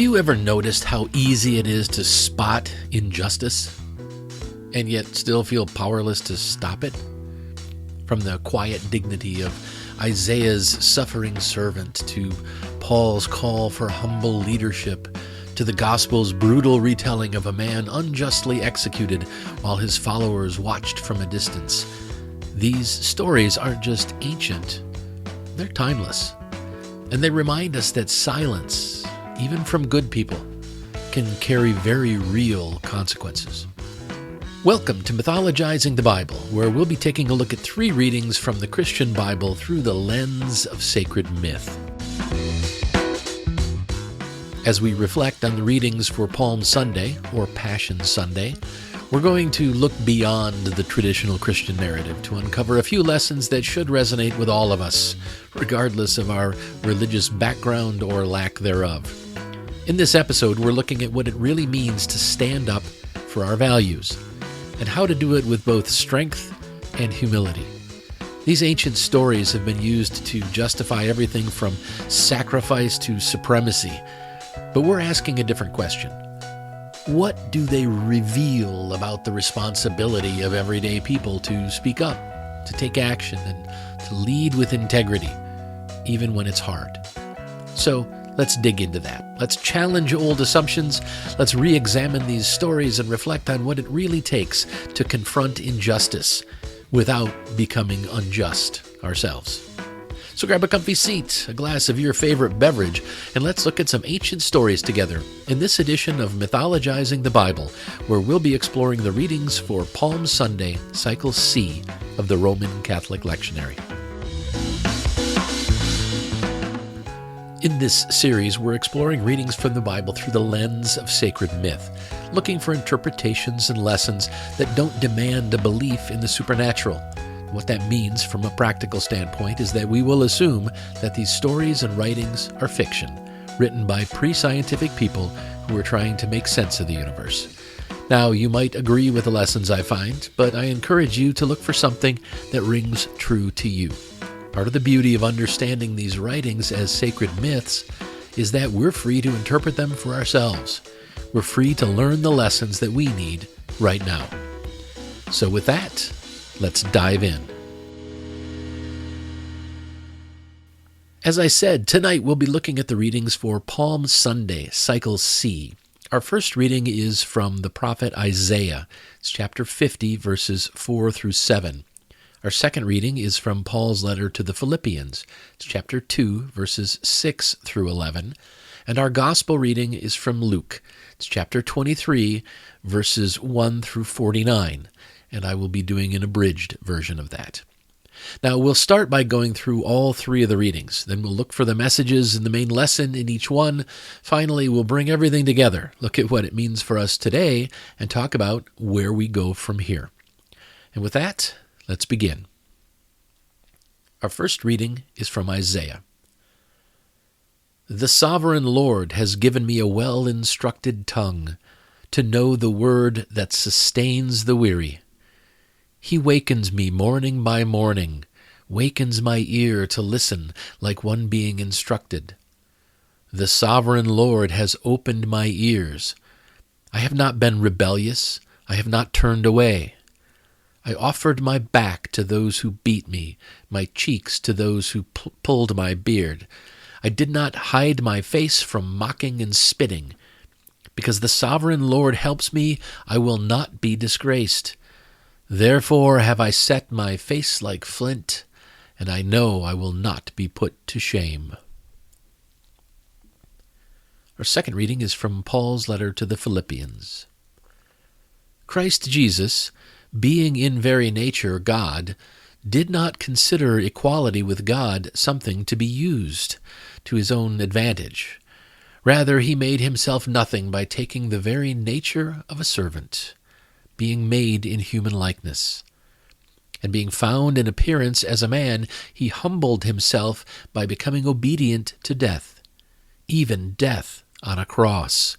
you ever noticed how easy it is to spot injustice and yet still feel powerless to stop it? From the quiet dignity of Isaiah's suffering servant to Paul's call for humble leadership to the gospel's brutal retelling of a man unjustly executed while his followers watched from a distance. These stories aren't just ancient, they're timeless. And they remind us that silence, even from good people, can carry very real consequences. Welcome to Mythologizing the Bible, where we'll be taking a look at 3 readings from the Christian Bible through the lens of sacred myth. As we reflect on the readings for Palm Sunday, or Passion Sunday, we're going to look beyond the traditional Christian narrative to uncover a few lessons that should resonate with all of us, regardless of our religious background or lack thereof. In this episode, we're looking at what it really means to stand up for our values, and how to do it with both strength and humility. These ancient stories have been used to justify everything from sacrifice to supremacy, but we're asking a different question. What do they reveal about the responsibility of everyday people to speak up, to take action, and to lead with integrity, even when it's hard? So let's dig into that. Let's challenge old assumptions. Let's re-examine these stories and reflect on what it really takes to confront injustice without becoming unjust ourselves. So grab a comfy seat, a glass of your favorite beverage, and let's look at some ancient stories together in this edition of Mythologizing the Bible, where we'll be exploring the readings for Palm Sunday, Cycle C of the Roman Catholic Lectionary. In this series, we're exploring readings from the Bible through the lens of sacred myth, looking for interpretations and lessons that don't demand a belief in the supernatural. What that means from a practical standpoint is that we will assume that these stories and writings are fiction, written by pre-scientific people who are trying to make sense of the universe. Now, you might agree with the lessons I find, but I encourage you to look for something that rings true to you. Part of the beauty of understanding these writings as sacred myths is that we're free to interpret them for ourselves. We're free to learn the lessons that we need right now. So with that, let's dive in. As I said, tonight we'll be looking at the readings for Palm Sunday, Cycle C. Our first reading is from the prophet Isaiah. It's chapter 50, verses 4 through 7. Our second reading is from Paul's letter to the Philippians. It's chapter 2, verses 6 through 11. And our gospel reading is from Luke. It's chapter 23, verses 1 through 49. And I will be doing an abridged version of that. Now, we'll start by going through all 3 of the readings. Then we'll look for the messages and the main lesson in each one. Finally, we'll bring everything together, look at what it means for us today, and talk about where we go from here. And with that, let's begin. Our first reading is from Isaiah. The sovereign Lord has given me a well-instructed tongue to know the word that sustains the weary. He wakens me morning by morning, wakens my ear to listen like one being instructed. The sovereign Lord has opened my ears. I have not been rebellious. I have not turned away. I offered my back to those who beat me, my cheeks to those who pulled my beard. I did not hide my face from mocking and spitting. Because the sovereign Lord helps me, I will not be disgraced. Therefore have I set my face like flint, and I know I will not be put to shame. Our second reading is from Paul's letter to the Philippians. Christ Jesus, being in very nature God, did not consider equality with God something to be used to his own advantage. Rather, he made himself nothing by taking the very nature of a servant, being made in human likeness. And being found in appearance as a man, he humbled himself by becoming obedient to death, even death on a cross.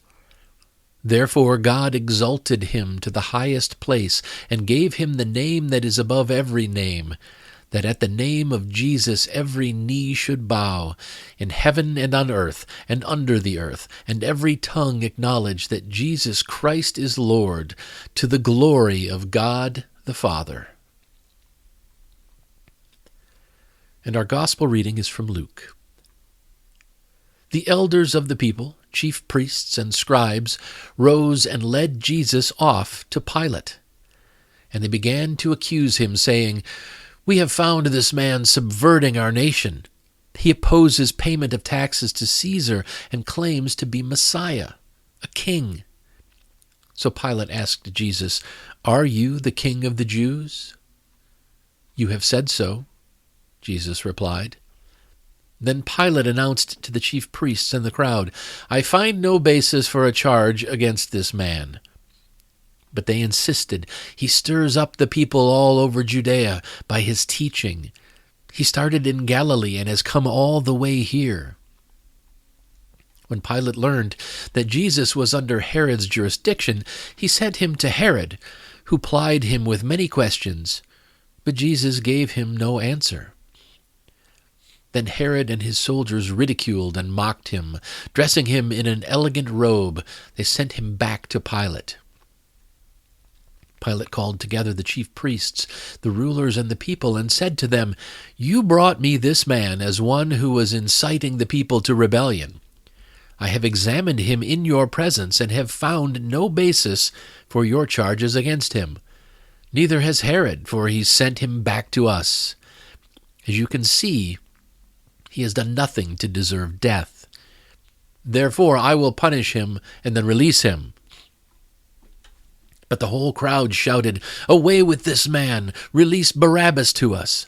Therefore God exalted him to the highest place and gave him the name that is above every name, that at the name of Jesus every knee should bow, in heaven and on earth and under the earth, and every tongue acknowledge that Jesus Christ is Lord, to the glory of God the Father." And our gospel reading is from Luke. The elders of the people, chief priests and scribes, rose and led Jesus off to Pilate. And they began to accuse him, saying, "We have found this man subverting our nation. He opposes payment of taxes to Caesar and claims to be Messiah, a king." So Pilate asked Jesus, "Are you the king of the Jews?" "You have said so," Jesus replied. Then Pilate announced to the chief priests and the crowd, "I find no basis for a charge against this man." But they insisted, "He stirs up the people all over Judea by his teaching. He started in Galilee and has come all the way here." When Pilate learned that Jesus was under Herod's jurisdiction, he sent him to Herod, who plied him with many questions, but Jesus gave him no answer. Then Herod and his soldiers ridiculed and mocked him. Dressing him in an elegant robe, they sent him back to Pilate. Pilate called together the chief priests, the rulers, and the people, and said to them, "You brought me this man as one who was inciting the people to rebellion. I have examined him in your presence and have found no basis for your charges against him. Neither has Herod, for he sent him back to us. As you can see, he has done nothing to deserve death. Therefore I will punish him and then release him." But the whole crowd shouted, "Away with this man! Release Barabbas to us!"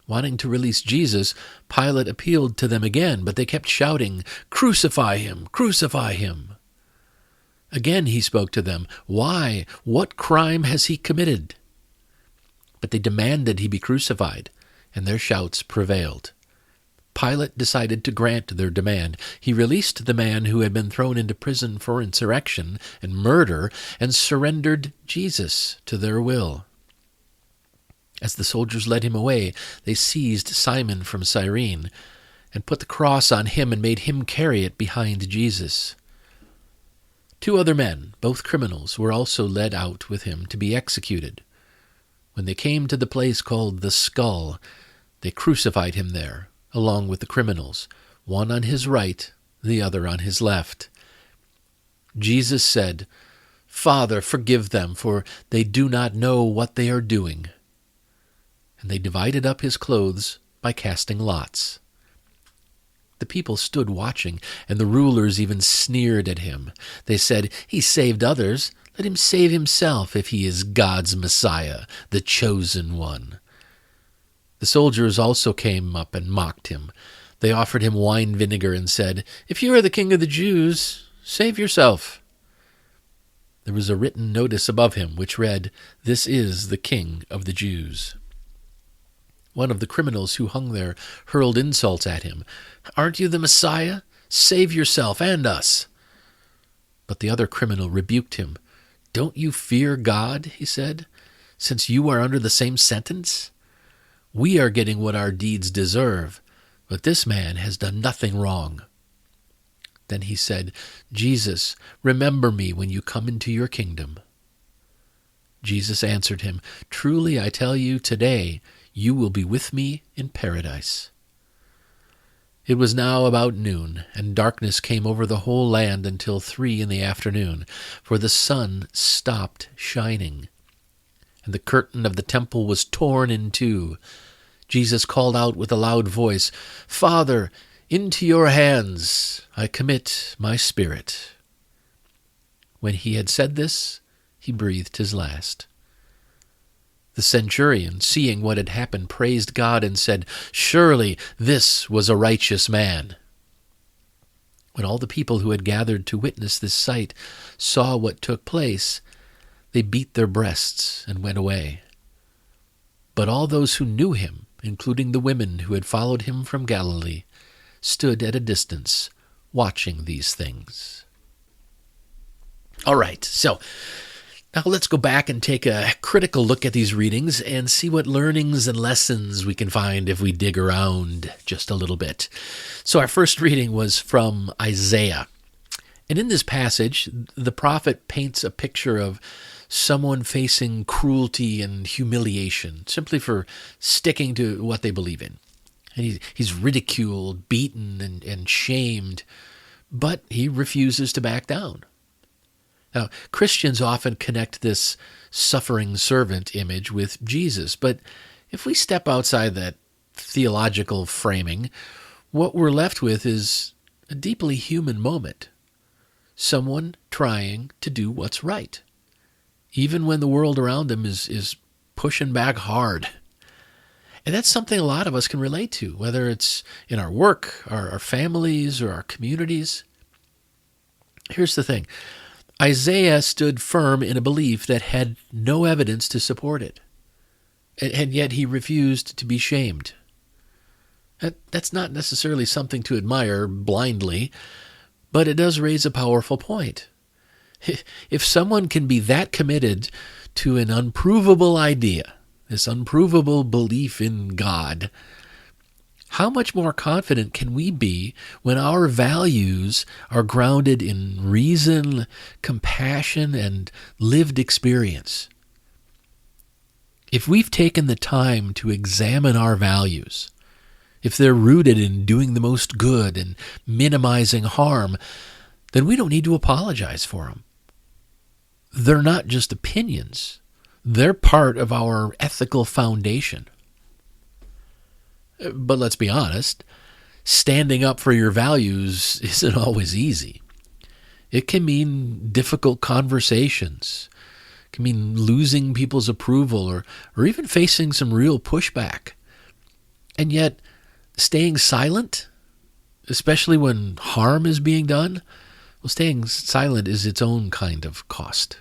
Wanting to release Jesus, Pilate appealed to them again, but they kept shouting, "Crucify him! Crucify him!" Again he spoke to them, "Why? What crime has he committed?" But they demanded he be crucified, and their shouts prevailed. Pilate decided to grant their demand. He released the man who had been thrown into prison for insurrection and murder and surrendered Jesus to their will. As the soldiers led him away, they seized Simon from Cyrene and put the cross on him and made him carry it behind Jesus. 2 other men, both criminals, were also led out with him to be executed. When they came to the place called the Skull, they crucified him there, along with the criminals, one on his right, the other on his left. Jesus said, "Father, forgive them, for they do not know what they are doing." And they divided up his clothes by casting lots. The people stood watching, and the rulers even sneered at him. They said, "He saved others. Let him save himself if he is God's Messiah, the chosen one." The soldiers also came up and mocked him. They offered him wine vinegar and said, "If you are the king of the Jews, save yourself." There was a written notice above him which read, "This is the King of the Jews." One of the criminals who hung there hurled insults at him. "Aren't you the Messiah? Save yourself and us." But the other criminal rebuked him. "Don't you fear God," he said, "since you are under the same sentence? We are getting what our deeds deserve, but this man has done nothing wrong." Then he said, "Jesus, remember me when you come into your kingdom." Jesus answered him, "Truly I tell you, today you will be with me in paradise." It was now about noon, and darkness came over the whole land until 3 p.m, for the sun stopped shining, and the curtain of the temple was torn in two. Jesus called out with a loud voice, "Father, into your hands I commit my spirit." When he had said this, he breathed his last. The centurion, seeing what had happened, praised God and said, "Surely this was a righteous man." When all the people who had gathered to witness this sight saw what took place, they beat their breasts and went away. But all those who knew him, including the women who had followed him from Galilee, stood at a distance, watching these things. All right, so Now let's go back and take a critical look at these readings and see what learnings and lessons we can find if we dig around just a little bit. So our first reading was from Isaiah. And in this passage, the prophet paints a picture of someone facing cruelty and humiliation simply for sticking to what they believe in. And he's ridiculed, beaten, and shamed, but he refuses to back down. Now, Christians often connect this suffering servant image with Jesus, but if we step outside that theological framing, what we're left with is a deeply human moment. Someone trying to do what's right, even when the world around them is pushing back hard. And that's something a lot of us can relate to, whether it's in our work, our families, or our communities. Here's the thing. Isaiah stood firm in a belief that had no evidence to support it, and yet he refused to be shamed. That's not necessarily something to admire blindly, but it does raise a powerful point. If someone can be that committed to an unprovable idea, this unprovable belief in God, how much more confident can we be when our values are grounded in reason, compassion, and lived experience? If we've taken the time to examine our values, if they're rooted in doing the most good and minimizing harm, then we don't need to apologize for them. They're not just opinions. They're part of our ethical foundation. But let's be honest, standing up for your values isn't always easy. It can mean difficult conversations. It can mean losing people's approval or even facing some real pushback. And yet, staying silent, especially when harm is being done, well, staying silent is its own kind of cost.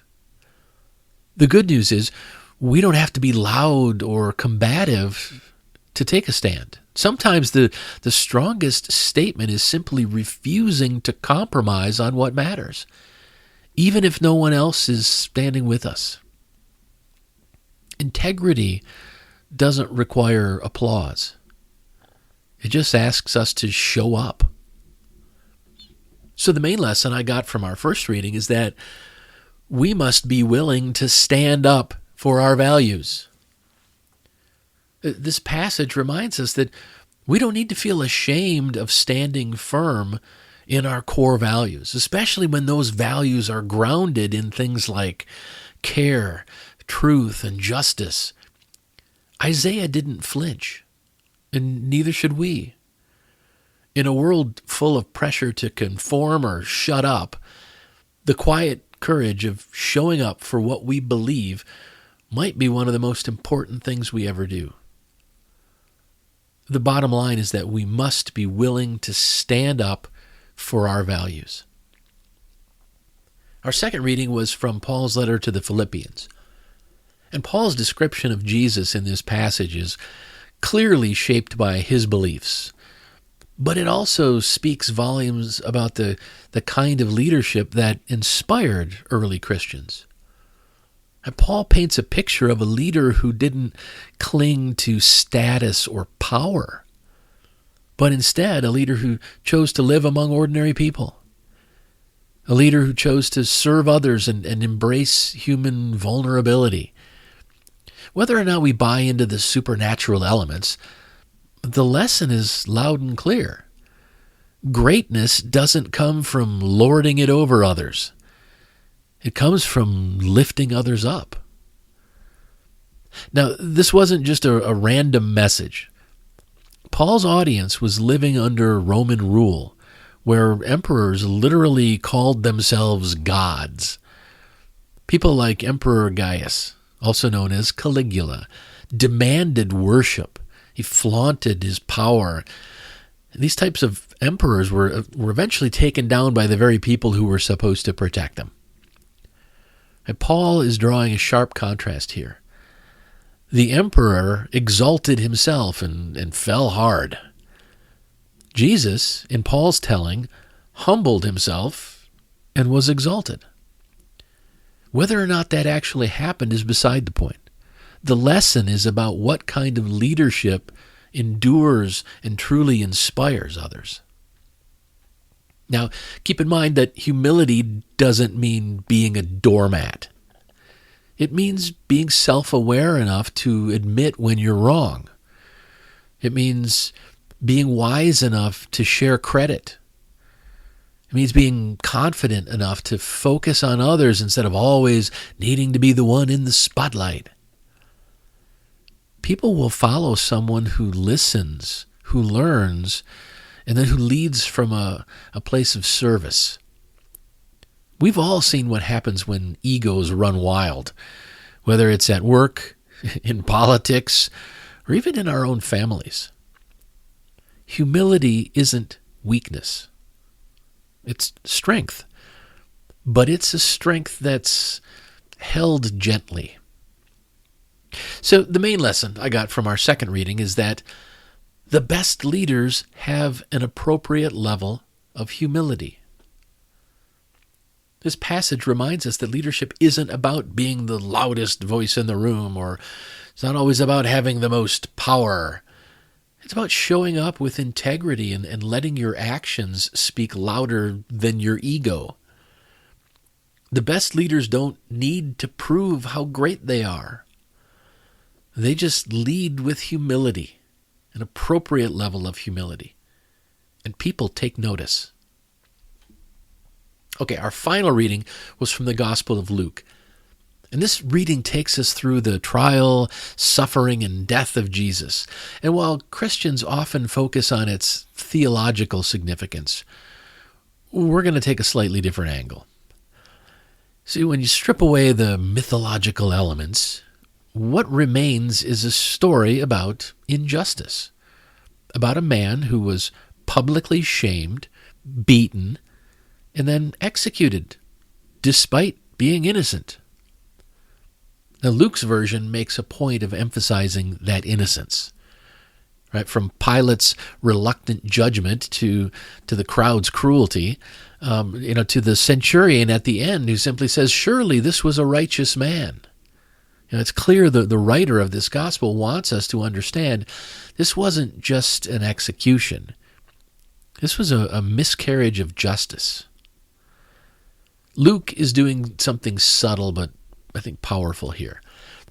The good news is we don't have to be loud or combative to take a stand. Sometimes the strongest statement is simply refusing to compromise on what matters, even if no one else is standing with us. Integrity doesn't require applause. It just asks us to show up. So the main lesson I got from our first reading is that we must be willing to stand up for our values. This passage reminds us that we don't need to feel ashamed of standing firm in our core values, especially when those values are grounded in things like care, truth, and justice. Isaiah didn't flinch, and neither should we. In a world full of pressure to conform or shut up, the quiet courage of showing up for what we believe might be one of the most important things we ever do. The bottom line is that we must be willing to stand up for our values. Our second reading was from Paul's letter to the Philippians. And Paul's description of Jesus in this passage is clearly shaped by his beliefs. But it also speaks volumes about the kind of leadership that inspired early Christians. And Paul paints a picture of a leader who didn't cling to status or power, but instead a leader who chose to live among ordinary people. A leader who chose to serve others and embrace human vulnerability. Whether or not we buy into the supernatural elements, the lesson is loud and clear. Greatness doesn't come from lording it over others. It comes from lifting others up. Now, this wasn't just a random message. Paul's audience was living under Roman rule, where emperors literally called themselves gods. People like Emperor Gaius, also known as Caligula, demanded worship. He flaunted his power. These types of emperors were eventually taken down by the very people who were supposed to protect them. And Paul is drawing a sharp contrast here. The emperor exalted himself and fell hard. Jesus, in Paul's telling, humbled himself and was exalted. Whether or not that actually happened is beside the point. The lesson is about what kind of leadership endures and truly inspires others. Now, keep in mind that humility doesn't mean being a doormat. It means being self-aware enough to admit when you're wrong. It means being wise enough to share credit. It means being confident enough to focus on others instead of always needing to be the one in the spotlight. People will follow someone who listens, who learns, and then who leads from a place of service. We've all seen what happens when egos run wild, whether it's at work, in politics, or even in our own families. Humility isn't weakness. It's strength. But it's a strength that's held gently. So the main lesson I got from our second reading is that the best leaders have an appropriate level of humility. This passage reminds us that leadership isn't about being the loudest voice in the room, or it's not always about having the most power. It's about showing up with integrity and letting your actions speak louder than your ego. The best leaders don't need to prove how great they are. They just lead with humility, an appropriate level of humility. And people take notice. Okay, our final reading was from the Gospel of Luke. And this reading takes us through the trial, suffering, and death of Jesus. And while Christians often focus on its theological significance, we're going to take a slightly different angle. See, when you strip away the mythological elements, what remains is a story about injustice, about a man who was publicly shamed, beaten, and then executed, despite being innocent. Now, Luke's version makes a point of emphasizing that innocence, right? From Pilate's reluctant judgment to the crowd's cruelty, to the centurion at the end who simply says, "Surely this was a righteous man." It's clear that the writer of this gospel wants us to understand this wasn't just an execution. This was a miscarriage of justice. Luke is doing something subtle but I think powerful here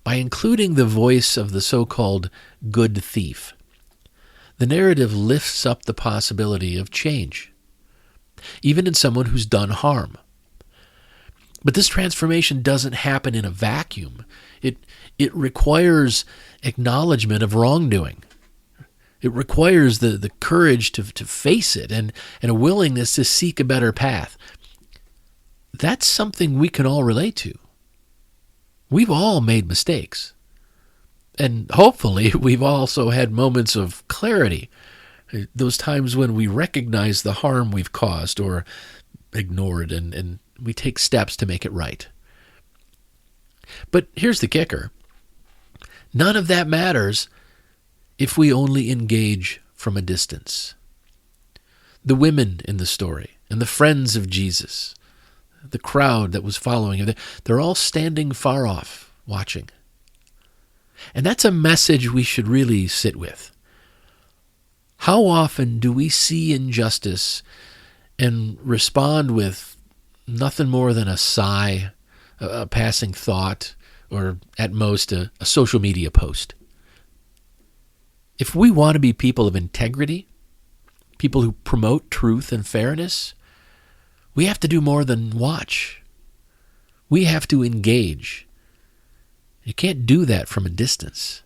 by including the voice of the so-called good thief. The narrative lifts up the possibility of change, even in someone who's done harm. But this transformation doesn't happen in a vacuum. It requires acknowledgement of wrongdoing. It requires the courage to face it and a willingness to seek a better path. That's something we can all relate to. We've all made mistakes. And hopefully we've also had moments of clarity. Those times when we recognize the harm we've caused or ignored and we take steps to make it right. But here's the kicker. None of that matters if we only engage from a distance. The women in the story and the friends of Jesus, the crowd that was following him, they're all standing far off, watching. And that's a message we should really sit with. How often do we see injustice and respond with nothing more than a sigh, a passing thought, or at most a social media post? If we want to be people of integrity, people who promote truth and fairness, we have to do more than watch. We have to engage. You can't do that from a distance.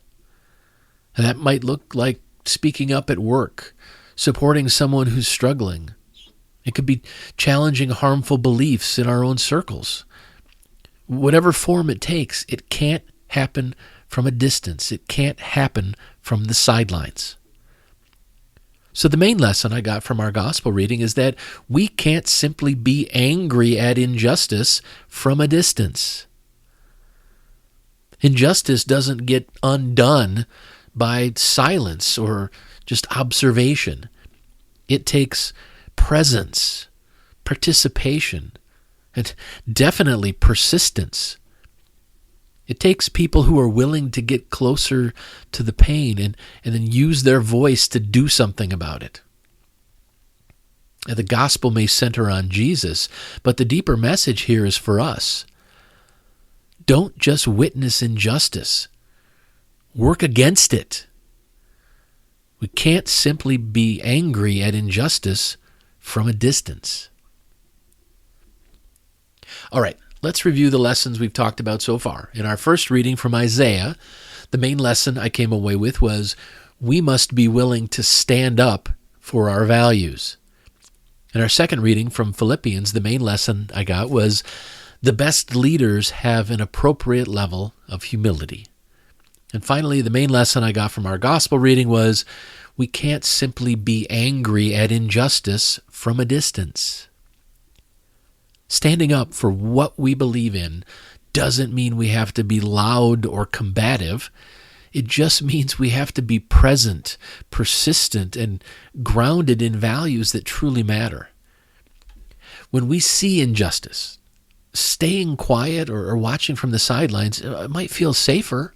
And that might look like speaking up at work, supporting someone who's struggling. It could be challenging harmful beliefs in our own circles. Whatever form it takes, it can't happen from a distance. It can't happen from the sidelines. So the main lesson I got from our gospel reading is that we can't simply be angry at injustice from a distance. Injustice doesn't get undone by silence or just observation. It takes presence, participation, and definitely persistence. It takes people who are willing to get closer to the pain and then use their voice to do something about it. The gospel may center on Jesus, but the deeper message here is for us. Don't just witness injustice. Work against it. We can't simply be angry at injustice from a distance. All right, let's review the lessons we've talked about so far. In our first reading from Isaiah, the main lesson I came away with was we must be willing to stand up for our values. In our second reading from Philippians, the main lesson I got was the best leaders have an appropriate level of humility. And finally, the main lesson I got from our gospel reading was we can't simply be angry at injustice from a distance. Standing up for what we believe in doesn't mean we have to be loud or combative. It just means we have to be present, persistent, and grounded in values that truly matter. When we see injustice, staying quiet or watching from the sidelines, it might feel safer.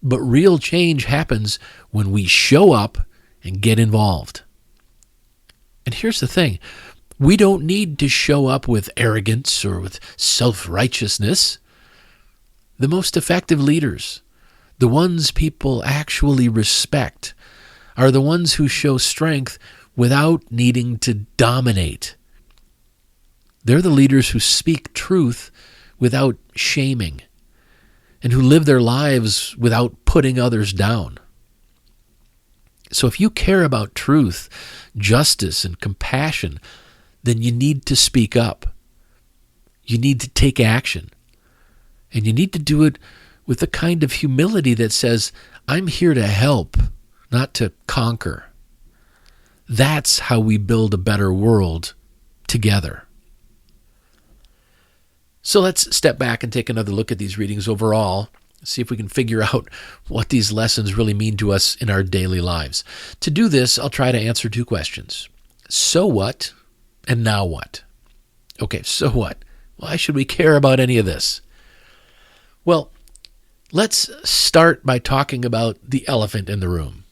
But real change happens when we show up and get involved. And here's the thing. We don't need to show up with arrogance or with self-righteousness. The most effective leaders, the ones people actually respect, are the ones who show strength without needing to dominate. They're the leaders who speak truth without shaming and who live their lives without putting others down. So if you care about truth, justice, and compassion, then you need to speak up. You need to take action. And you need to do it with a kind of humility that says, I'm here to help, not to conquer. That's how we build a better world together. So let's step back and take another look at these readings overall, see if we can figure out what these lessons really mean to us in our daily lives. To do this, I'll try to answer two questions. So what? And now what? Okay, so what? Why should we care about any of this? Well, let's start by talking about the elephant in the room.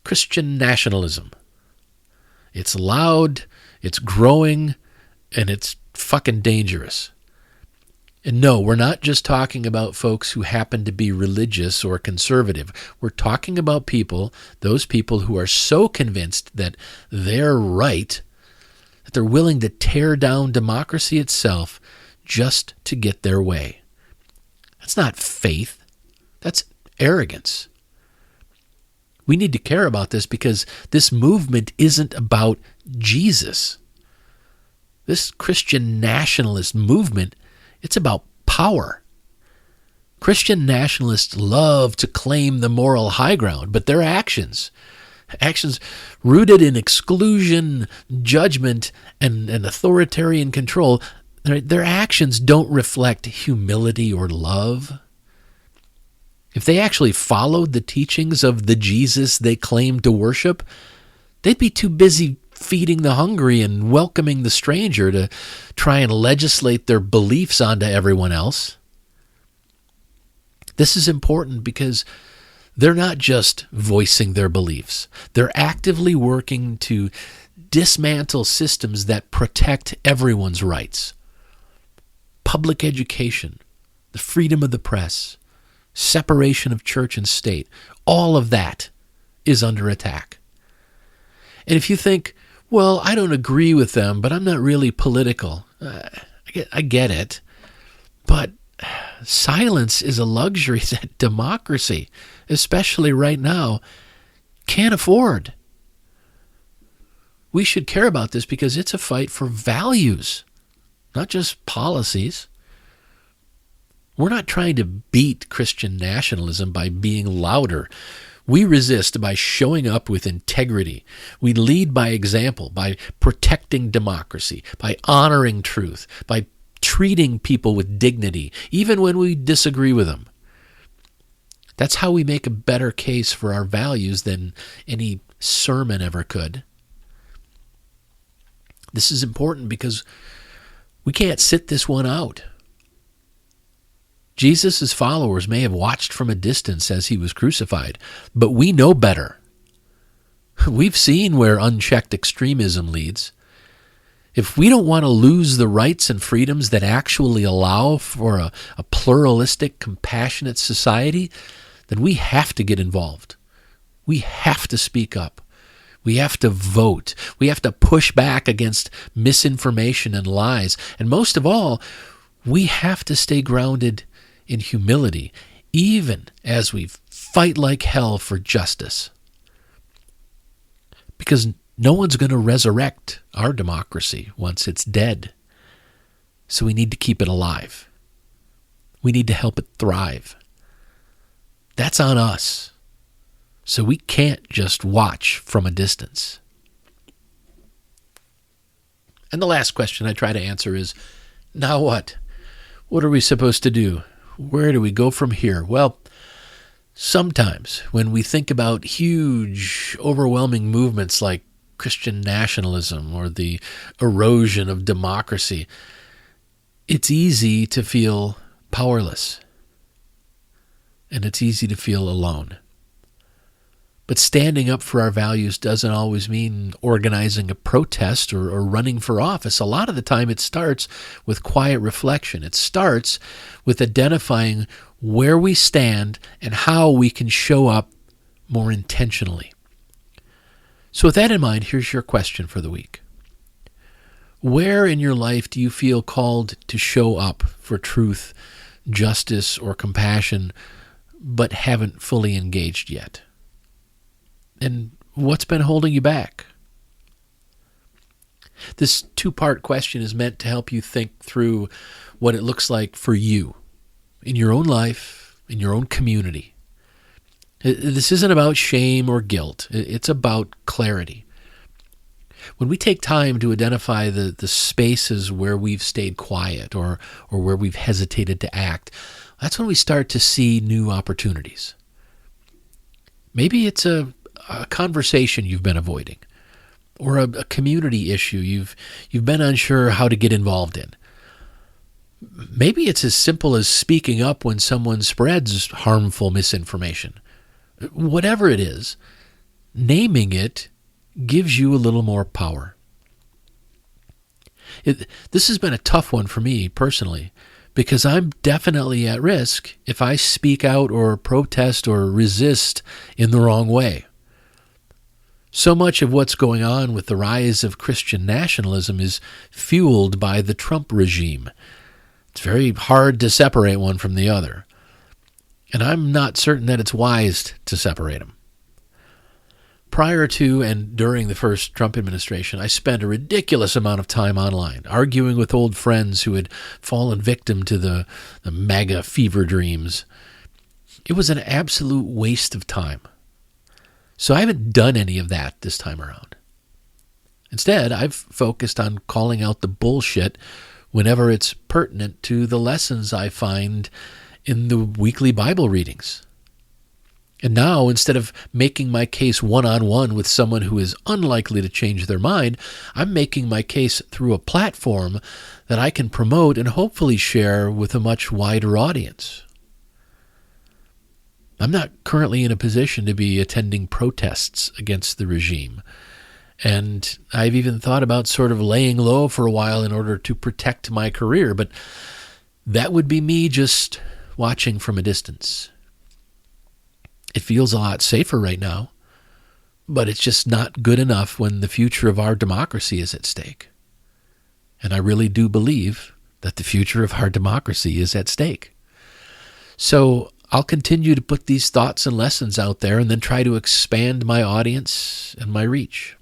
Christian nationalism. It's loud, it's growing, and it's fucking dangerous. And no, we're not just talking about folks who happen to be religious or conservative. We're talking about people, those people who are so convinced that they're right, that they're willing to tear down democracy itself just to get their way. That's not faith. That's arrogance. We need to care about this because this movement isn't about Jesus. This Christian nationalist movement, it's about power. Christian nationalists love to claim the moral high ground, but their actions rooted in exclusion, judgment, and authoritarian control, their actions don't reflect humility or love. If they actually followed the teachings of the Jesus they claim to worship, they'd be too busy feeding the hungry and welcoming the stranger to try and legislate their beliefs onto everyone else. This is important because they're not just voicing their beliefs. They're actively working to dismantle systems that protect everyone's rights. Public education, the freedom of the press, separation of church and state, all of that is under attack. And if you think, well, I don't agree with them, but I'm not really political. I get it. But silence is a luxury that democracy, especially right now, can't afford. We should care about this because it's a fight for values, not just policies. We're not trying to beat Christian nationalism by being louder. We resist by showing up with integrity. We lead by example, by protecting democracy, by honoring truth, by treating people with dignity, even when we disagree with them. That's how we make a better case for our values than any sermon ever could. This is important because We can't sit this one out. Jesus' followers may have watched from a distance as he was crucified, but we know better. We've seen where unchecked extremism leads. If we don't want to lose the rights and freedoms that actually allow for a pluralistic, compassionate society, then we have to get involved. We have to speak up. We have to vote. We have to push back against misinformation and lies. And most of all, we have to stay grounded in humility, even as we fight like hell for justice. Because no one's going to resurrect our democracy once it's dead. So we need to keep it alive. We need to help it thrive. That's on us. So we can't just watch from a distance. And the last question I try to answer is, now what? What are we supposed to do? Where do we go from here? Well, sometimes when we think about huge, overwhelming movements like Christian nationalism or the erosion of democracy, it's easy to feel powerless. And it's easy to feel alone. But standing up for our values doesn't always mean organizing a protest or running for office. A lot of the time it starts with quiet reflection. It starts with identifying where we stand and how we can show up more intentionally. So with that in mind, here's your question for the week. Where in your life do you feel called to show up for truth, justice, or compassion, but haven't fully engaged yet? And what's been holding you back? This two-part question is meant to help you think through what it looks like for you, in your own life, in your own community. This isn't about shame or guilt. It's about clarity. When we take time to identify the spaces where we've stayed quiet or where we've hesitated to act, that's when we start to see new opportunities. Maybe it's a conversation you've been avoiding, or a community issue you've been unsure how to get involved in. Maybe it's as simple as speaking up when someone spreads harmful misinformation. Whatever it is, naming it gives you a little more power. This has been a tough one for me personally, because I'm definitely at risk if I speak out or protest or resist in the wrong way. So much of what's going on with the rise of Christian nationalism is fueled by the Trump regime. It's very hard to separate one from the other. And I'm not certain that it's wise to separate them. Prior to and during the first Trump administration, I spent a ridiculous amount of time online, arguing with old friends who had fallen victim to the MAGA fever dreams. It was an absolute waste of time. So I haven't done any of that this time around. Instead, I've focused on calling out the bullshit whenever it's pertinent to the lessons I find in the weekly Bible readings. And now, instead of making my case one-on-one with someone who is unlikely to change their mind, I'm making my case through a platform that I can promote and hopefully share with a much wider audience. I'm not currently in a position to be attending protests against the regime. And I've even thought about sort of laying low for a while in order to protect my career, but that would be me just watching from a distance. It feels a lot safer right now, but it's just not good enough when the future of our democracy is at stake. And I really do believe that the future of our democracy is at stake. So I'll continue to put these thoughts and lessons out there and then try to expand my audience and my reach.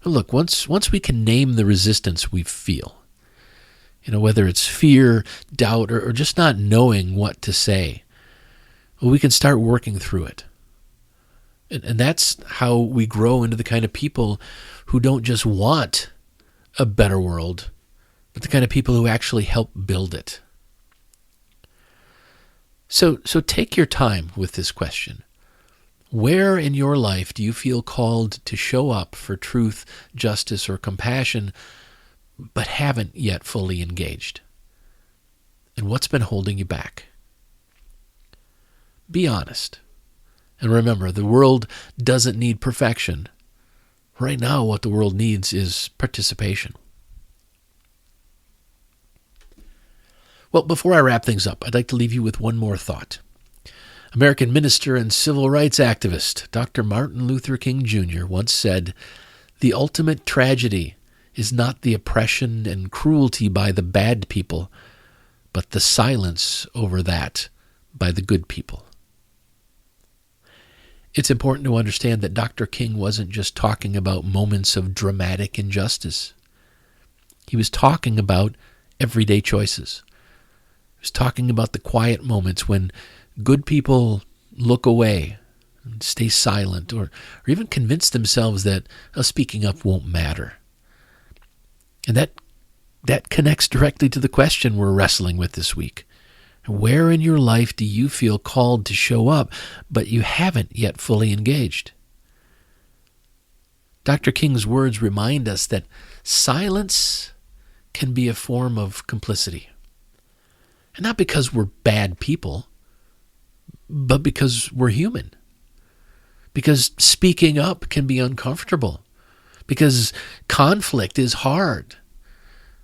But look, once we can name the resistance we feel, whether it's fear, doubt, or just not knowing what to say, well, we can start working through it. And that's how we grow into the kind of people who don't just want a better world, but the kind of people who actually help build it. So take your time with this question. Where in your life do you feel called to show up for truth, justice, or compassion, but haven't yet fully engaged? And what's been holding you back? Be honest. And remember, the world doesn't need perfection. Right now, what the world needs is participation. Well, before I wrap things up, I'd like to leave you with one more thought. American minister and civil rights activist Dr. Martin Luther King Jr. once said, "The ultimate tragedy is not the oppression and cruelty by the bad people, but the silence over that by the good people." It's important to understand that Dr. King wasn't just talking about moments of dramatic injustice. He was talking about everyday choices. He was talking about the quiet moments when good people look away and stay silent, or even convince themselves that speaking up won't matter. And that connects directly to the question we're wrestling with this week. Where in your life do you feel called to show up, but you haven't yet fully engaged? Dr. King's words remind us that silence can be a form of complicity. And not because we're bad people, but because we're human. Because speaking up can be uncomfortable. Because conflict is hard.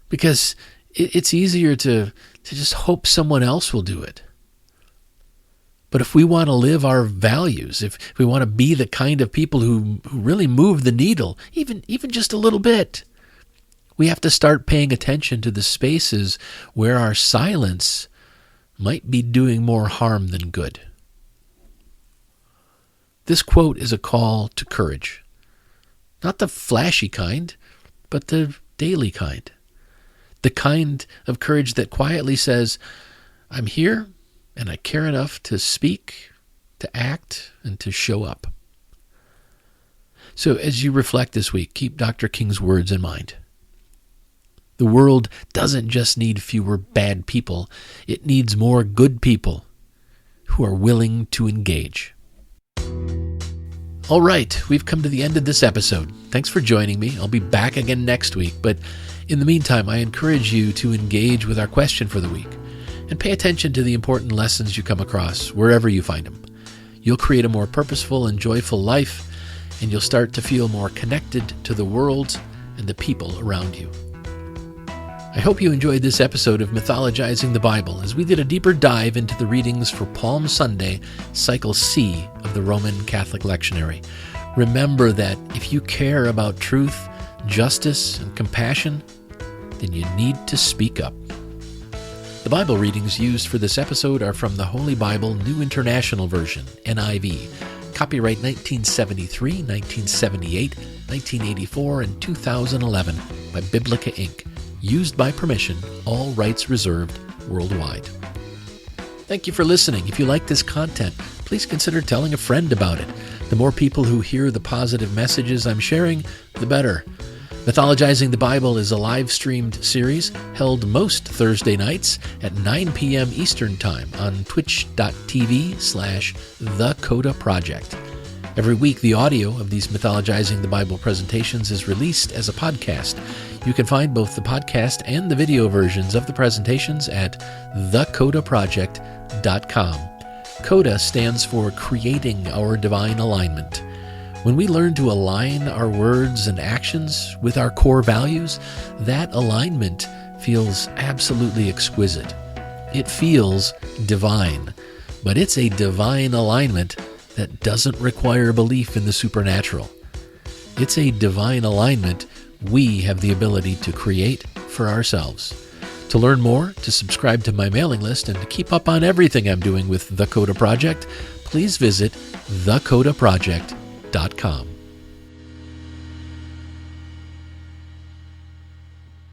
Because it's easier to just hope someone else will do it. But if we want to live our values, if we want to be the kind of people who really move the needle, even just a little bit, we have to start paying attention to the spaces where our silence might be doing more harm than good. This quote is a call to courage. Not the flashy kind, but the daily kind. The kind of courage that quietly says, I'm here and I care enough to speak, to act, and to show up. So as you reflect this week, keep Dr. King's words in mind. The world doesn't just need fewer bad people. It needs more good people who are willing to engage. All right, we've come to the end of this episode. Thanks for joining me. I'll be back again next week, but in the meantime, I encourage you to engage with our question for the week and pay attention to the important lessons you come across wherever you find them. You'll create a more purposeful and joyful life, and you'll start to feel more connected to the world and the people around you. I hope you enjoyed this episode of Mythologizing the Bible as we did a deeper dive into the readings for Palm Sunday, Cycle C of the Roman Catholic Lectionary. Remember that if you care about truth, justice, and compassion, then you need to speak up. The Bible readings used for this episode are from the Holy Bible New International Version, NIV, copyright 1973, 1978, 1984, and 2011 by Biblica Inc., used by permission, all rights reserved, worldwide. Thank you for listening. If you like this content, please consider telling a friend about it. The more people who hear the positive messages I'm sharing, the better. Mythologizing the Bible is a live-streamed series held most Thursday nights at 9 p.m. Eastern Time on twitch.tv/thecodaproject. Every week, the audio of these Mythologizing the Bible presentations is released as a podcast. You can find both the podcast and the video versions of the presentations at thecodaproject.com. CODA stands for Creating Our Divine Alignment. When we learn to align our words and actions with our core values, that alignment feels absolutely exquisite. It feels divine, but it's a divine alignment that doesn't require belief in the supernatural. It's a divine alignment we have the ability to create for ourselves. To learn more, to subscribe to my mailing list, and to keep up on everything I'm doing with The Coda Project, please visit thecodaproject.com.